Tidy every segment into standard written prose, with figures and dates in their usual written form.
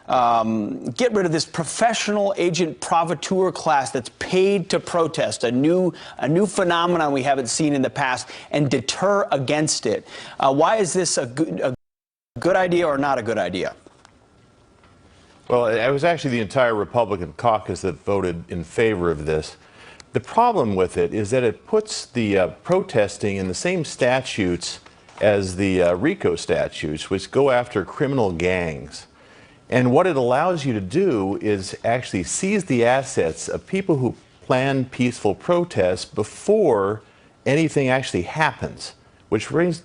get rid of this professional agent provocateur class that's paid to protest, a new phenomenon we haven't seen in the past, and deter against it. Why is this a good idea or not a good idea? Well, it was actually the entire Republican caucus that voted in favor of this. The problem with it is that it puts the protesting in the same statutes as the RICO statutes, which go after criminal gangs. And what it allows you to do is actually seize the assets of people who plan peaceful protests before anything actually happens, which brings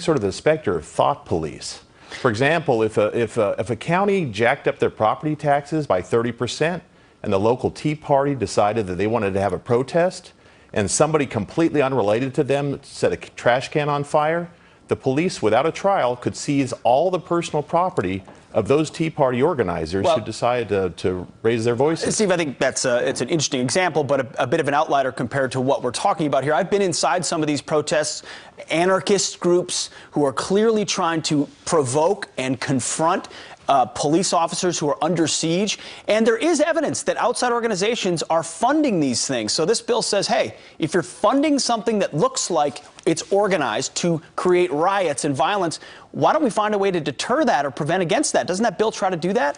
sort of the specter of thought police. For example, if a county jacked up their property taxes by 30% and the local Tea Party decided that they wanted to have a protest and somebody completely unrelated to them set a trash can on fire, the police, without a trial, could seize all the personal property of those Tea Party organizers who decided to raise their voices. Steve, I think that's it's an interesting example, but a bit of an outlier compared to what we're talking about here. I've been inside some of these protests, anarchist groups who are clearly trying to provoke and confront police officers who are under siege, and there is evidence that outside organizations are funding these things. So this bill says, hey, if you're funding something that looks like it's organized to create riots and violence, why don't we find a way to deter that or prevent against that? Doesn't that bill try to do that?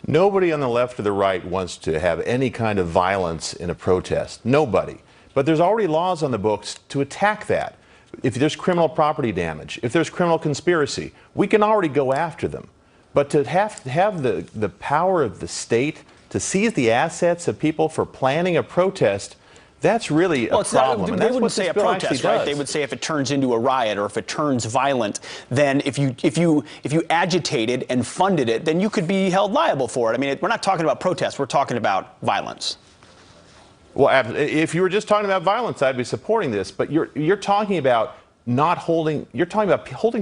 Nobody on the left or the right wants to have any kind of violence in a protest. Nobody. But there's already laws on the books to attack that. If there's criminal property damage, if there's criminal conspiracy, we can already go after them. But to have the power of the state to seize the assets of people for planning a protest, that's really a problem. They wouldn't say a protest, right? They would say if it turns into a riot or if it turns violent, then if you agitated and funded it, then you could be held liable for it. I mean, we're not talking about protests, we're talking about violence. Well, if you were just talking about violence, I'd be supporting this. But you're talking about holding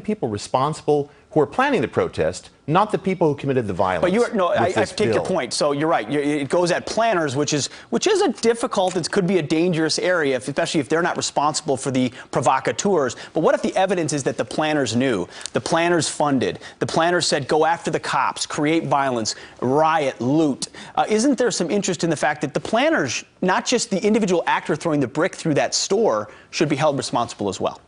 people responsible who are planning the protest, not the people who committed the violence. But I take your point. So you're right. It goes at planners, which is a difficult. It could be a dangerous area, especially if they're not responsible for the provocateurs. But what if the evidence is that the planners knew, the planners funded, the planners said go after the cops, create violence, riot, loot? Isn't there some interest in the fact that the planners, not just the individual actor throwing the brick through that store, should be held responsible as well?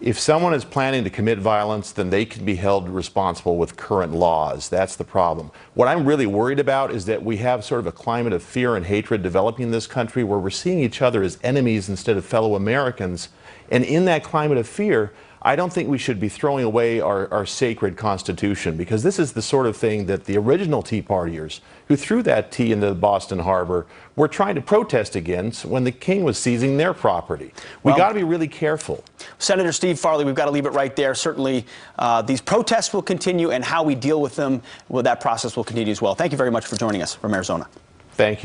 If someone is planning to commit violence, then they can be held responsible with current laws. That's the problem. What I'm really worried about is that we have sort of a climate of fear and hatred developing in this country where we're seeing each other as enemies instead of fellow Americans. And in that climate of fear, I don't think we should be throwing away our sacred Constitution, because this is the sort of thing that the original Tea Partiers who threw that tea into Boston Harbor were trying to protest against when the king was seizing their property. We've got to be really careful. Senator Steve Farley, we've got to leave it right there. Certainly, these protests will continue, and how we deal with them, well, that process will continue as well. Thank you very much for joining us from Arizona. Thank you.